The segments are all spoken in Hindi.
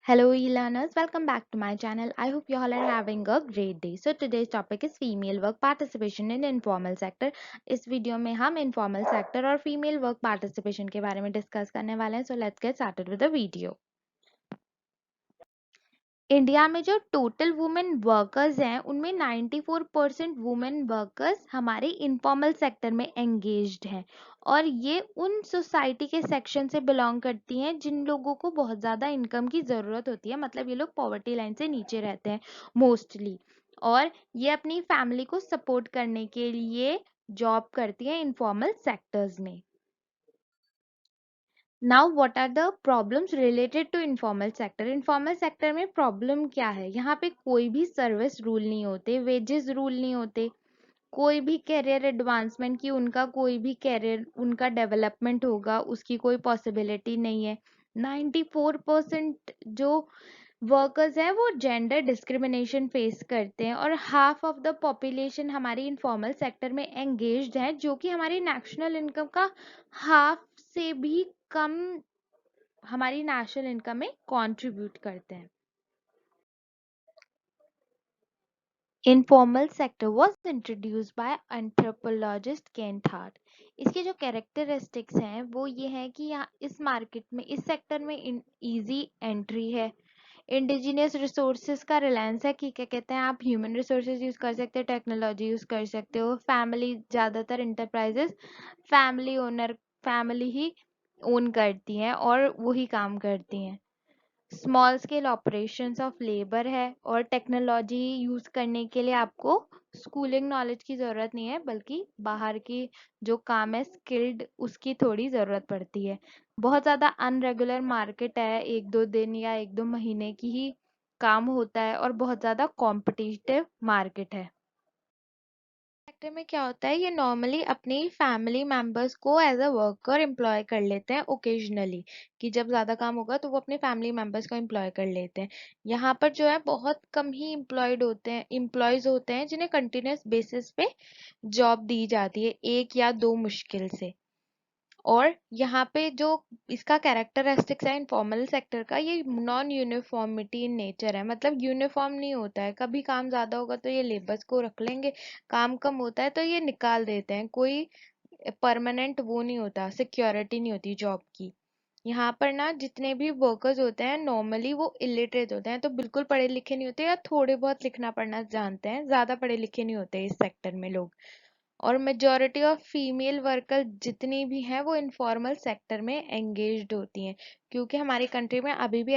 Hello e-learners, welcome back to my channel. I hope you all are having a great day. So today's topic is female work participation in informal sector. इस वीडियो में हम informal sector और female work participation के बारे में डिस्कस करने वाले हैं. So let's get started with the video. India में जो टोटल वुमेन वर्कर्स हैं उनमें 94% वुमेन वर्कर्स हमारे इनफॉर्मल सेक्टर में एंगेज्ड हैं और ये उन सोसाइटी के सेक्शन से बिलोंग करती हैं जिन लोगों को बहुत ज़्यादा इनकम की ज़रूरत होती है. मतलब ये लोग पॉवर्टी लाइन से नीचे रहते हैं मोस्टली और ये अपनी फैमिली को सपोर्ट करने के लिए जॉब करती हैं इनफॉर्मल सेक्टर्स में. Now what are the problems related to informal sector. Informal sector में प्रॉब्लम क्या है? यहाँ पे कोई भी सर्विस रूल नहीं होते, वेजेस रूल नहीं होते, कोई भी कैरियर एडवांसमेंट की उनका कोई भी कैरियर उनका डेवलपमेंट होगा उसकी कोई पॉसिबिलिटी नहीं है. 94% जो वर्कर्स हैं वो जेंडर डिस्क्रिमिनेशन फेस करते हैं और हाफ ऑफ द पॉपुलेशन हमारी इनफॉर्मल सेक्टर में एंगेज्ड है जो कि हमारी नेशनल इनकम का हाफ से भी कम हमारी नेशनल इनकम में कंट्रीब्यूट करते हैं. Informal sector was introduced by anthropologist Kent heart. इसके जो कैरेक्टरिस्टिक्स हैं वो ये हैं कि यहाँ इस मार्केट में इस सेक्टर में इजी एंट्री है, इंडिजिनियस रिसोर्सेज का रिलायंस है कि क्या कहते हैं आप ह्यूमन रिसोर्सेज यूज कर सकते हो, टेक्नोलॉजी यूज कर सकते हो, फैमिली ज़्यादातर इंटरप्राइजेस फैमिली ही ओन करती हैं और वही काम करती हैं. Small scale operations of labour है और टेक्नोलॉजी यूज करने के लिए आपको स्कूलिंग नॉलेज की ज़रूरत नहीं है बल्कि बाहर की जो काम है स्किल्ड उसकी थोड़ी ज़रूरत पड़ती है. बहुत ज़्यादा अनरेगुलर मार्केट है, 1-2 दिन या 1-2 महीने की ही काम होता है और बहुत ज़्यादा कॉम्पिटिटिव मार्केट है. सेक्टर में क्या होता है, ये नॉर्मली अपनी फैमिली मेंबर्स को एज अ वर्कर एम्प्लॉय कर लेते हैं ओकेजनली कि जब ज़्यादा काम होगा तो वो अपने फैमिली मेंबर्स को एम्प्लॉय कर लेते हैं. यहाँ पर जो है बहुत कम ही एम्प्लॉयज होते हैं जिन्हें कंटिन्यूस बेसिस पे जॉब दी जाती है, 1 या 2 मुश्किल से. और यहाँ पे जो इसका कैरेक्टरिस्टिक्स है इनफॉर्मल सेक्टर का, ये नॉन यूनिफॉर्मिटी इन नेचर है. मतलब यूनिफॉर्म नहीं होता है, कभी काम ज़्यादा होगा तो ये लेबर्स को रख लेंगे, काम कम होता है तो ये निकाल देते हैं. कोई परमानेंट वो नहीं होता, सिक्योरिटी नहीं होती जॉब की. यहाँ पर ना जितने भी वर्कर्स होते हैं नॉर्मली वो इलिटरेट होते हैं, तो बिल्कुल पढ़े लिखे नहीं होते या थोड़े बहुत लिखना पढ़ना जानते हैं, ज़्यादा पढ़े लिखे नहीं होते इस सेक्टर में लोग. और मेजॉरिटी ऑफ फीमेल वर्कर जितनी भी हैं वो इनफॉर्मल सेक्टर में एंगेज्ड होती हैं क्योंकि हमारी कंट्री में अभी भी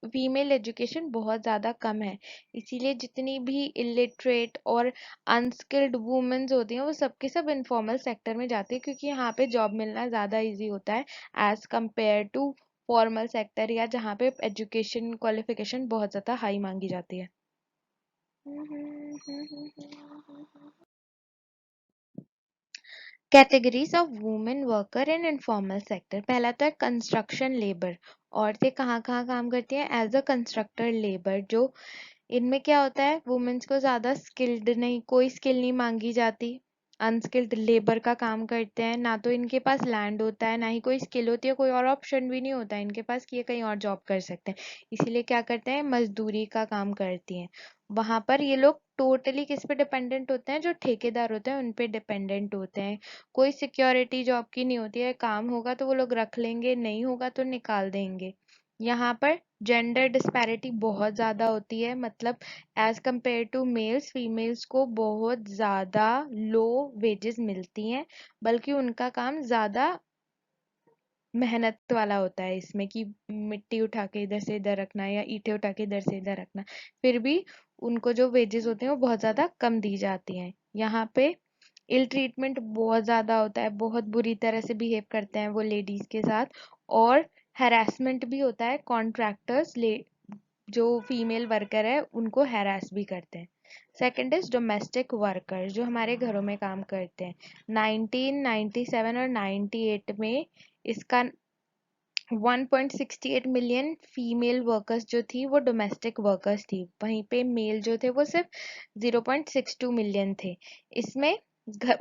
फीमेल एजुकेशन बहुत ज़्यादा कम है. इसीलिए जितनी भी इलिटरेट और अनस्किल्ड वुमेन्स होती हैं वो सबके सब इनफॉर्मल सेक्टर में जाती है क्योंकि यहाँ पे जॉब मिलना ज़्यादा इजी होता है as compare to formal sector या जहाँ पे एजुकेशन क्वालिफिकेशन बहुत ज़्यादा हाई मांगी जाती है. Categories of women worker in informal sector. पहला तो है कंस्ट्रक्शन लेबर. औरतें कहाँ कहाँ काम करती हैं? As a constructor labour. जो इनमें क्या होता है, वुमेन्स को ज़्यादा स्किल्ड नहीं, कोई स्किल नहीं मांगी जाती, अनस्किल्ड लेबर का काम करते हैं. ना तो इनके पास लैंड होता है, ना ही कोई स्किल होती है, कोई और ऑप्शन भी नहीं होता है इनके पास कि ये कहीं और जॉब कर सकते हैं. इसीलिए क्या करते हैं, मजदूरी का काम करती हैं. वहां पर ये लोग टोटली किस पे डिपेंडेंट होते हैं? जो ठेकेदार होते हैं उन पे डिपेंडेंट होते हैं. कोई सिक्योरिटी जॉब की नहीं होती है, काम होगा तो वो लोग रख लेंगे, नहीं होगा तो निकाल देंगे. यहाँ पर जेंडर डिस्पैरिटी बहुत ज़्यादा होती है. मतलब as compare to males, females को बहुत ज़्यादा लो वेजेस मिलती हैं, बल्कि उनका काम ज़्यादा मेहनत वाला होता है इसमें कि मिट्टी उठा के इधर से इधर रखना या ईंटें उठा के इधर से इधर रखना. फिर भी उनको जो वेजेस होते हैं वो बहुत ज़्यादा कम दी जाती हैं. यहाँ पे इल ट्रीटमेंट बहुत ज़्यादा होता है, बहुत बुरी तरह से बिहेव करते हैं वो लेडीज़ के साथ. और हैरेसमेंट भी होता है, कॉन्ट्रैक्टर्स जो फीमेल वर्कर है उनको हैरास भी करते हैं. सेकंड इज डोमेस्टिक वर्कर, जो हमारे घरों में काम करते हैं. 1997 और 98 में इसका 1.68 मिलियन फीमेल वर्कर्स जो थी वो डोमेस्टिक वर्कर्स थी. वहीं पे मेल जो थे वो सिर्फ 0.62 मिलियन थे. इसमें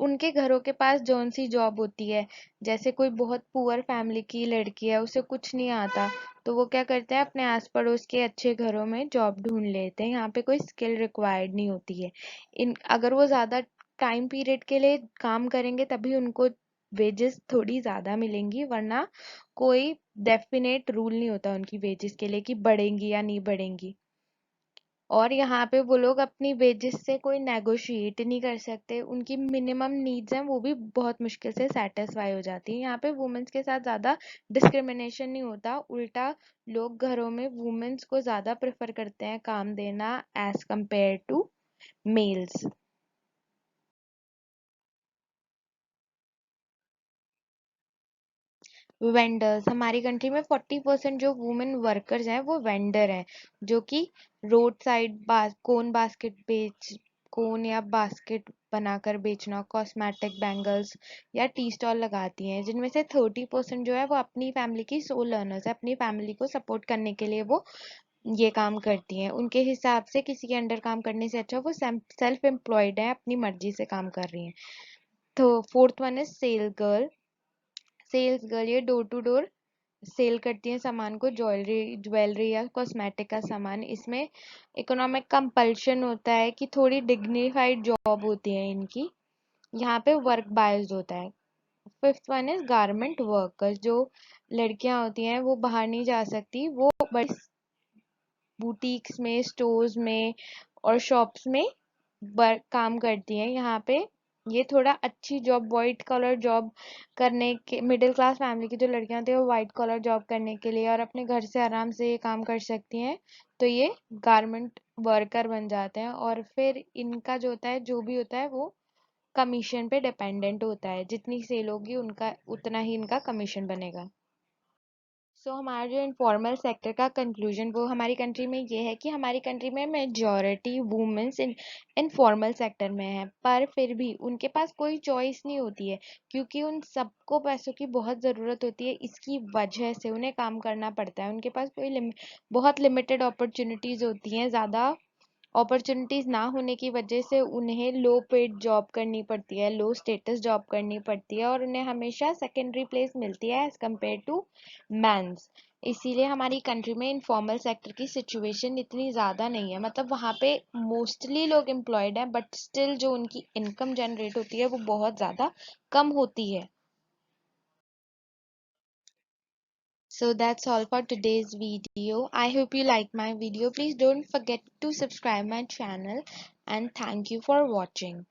उनके घरों के पास जौन सी जॉब होती है, जैसे कोई बहुत पुअर फैमिली की लड़की है, उसे कुछ नहीं आता, तो वो क्या करते हैं, अपने आस पड़ोस के अच्छे घरों में जॉब ढूंढ लेते हैं। यहाँ पे कोई स्किल रिक्वायर्ड नहीं होती है। इन अगर वो ज्यादा टाइम पीरियड के लिए काम करेंगे तभी उनको वेजेस थोड़ी ज्यादा मिलेंगी, वरना कोई डेफिनेट रूल नहीं होता उनकी वेजेस के लिए कि बढ़ेंगी या नहीं बढ़ेंगी। और यहाँ पे वो लोग अपनी वेजेस से कोई नेगोशिएट नहीं कर सकते, उनकी मिनिमम नीड्स हैं वो भी बहुत मुश्किल से सेटिस्फाई हो जाती है। यहाँ पे वुमेन्स के साथ ज़्यादा डिस्क्रिमिनेशन नहीं होता, उल्टा लोग घरों में वुमेन्स को ज़्यादा प्रेफर करते हैं काम देना as compare to males. Vendors, हमारी कंट्री में 40% जो वुमेन वर्कर्स हैं वो वेंडर हैं, जो कि रोड साइड कोन या बास्केट बनाकर बेचना, कॉस्मेटिक, बैंगल्स या टी स्टॉल लगाती हैं, जिनमें से 30% जो है वो अपनी फैमिली की सोल अर्नर्स है, अपनी फैमिली को सपोर्ट करने के लिए वो ये काम करती हैं। उनके हिसाब से किसी के अंडर काम करने से अच्छा वो सेल्फ एम्प्लॉयड है, अपनी मर्जी से काम कर रही हैं। तो fourth one is sales girl, ये डोर टू डोर सेल करती हैं सामान को, ज्वेलरी या कॉस्मेटिक का सामान। इसमें इकोनॉमिक कंपल्शन होता है कि थोड़ी डिग्निफाइड जॉब होती है इनकी, यहाँ पे वर्क बायस्ड होता है। Fifth one is garment workers, जो लड़कियां होती हैं वो बाहर नहीं जा सकती, वो बड़ी बुटीक्स में, स्टोर्स में और शॉप्स में काम करती हैं। यहाँ पे ये थोड़ा अच्छी जॉब, वाइट कॉलर जॉब करने के, मिडिल क्लास फैमिली की जो लड़कियां होती हैं वो वाइट कॉलर जॉब करने के लिए और अपने घर से आराम से ये काम कर सकती हैं, तो ये गारमेंट वर्कर बन जाते हैं। और फिर इनका जो होता है, जो भी होता है वो कमीशन पे डिपेंडेंट होता है, जितनी सेल होगी उनका उतना ही इनका कमीशन बनेगा। हमारा जो इनफॉर्मल सेक्टर का कंक्लूजन वो हमारी कंट्री में ये है कि हमारी कंट्री में मेजॉरिटी वुमेन्स इनफॉर्मल सेक्टर में है, पर फिर भी उनके पास कोई चॉइस नहीं होती है, क्योंकि उन सबको पैसों की बहुत ज़रूरत होती है, इसकी वजह से उन्हें काम करना पड़ता है। उनके पास बहुत लिमिटेड अपॉर्चुनिटीज़ होती हैं, ज़्यादा अपॉर्चुनिटीज ना होने की वजह से उन्हें लो पेड जॉब करनी पड़ती है, लो स्टेटस जॉब करनी पड़ती है, और उन्हें हमेशा सेकेंडरी प्लेस मिलती है एज कम्पेयर टू मैंस। इसीलिए हमारी कंट्री में इनफॉर्मल सेक्टर की सिचुएशन इतनी ज़्यादा नहीं है, मतलब वहाँ पे मोस्टली लोग एम्प्लॉयड हैं, बट स्टिल जो उनकी इनकम जनरेट होती है वो बहुत ज़्यादा कम होती है। So that's all for today's video. I hope you like my video. Please don't forget to subscribe my channel and thank you for watching.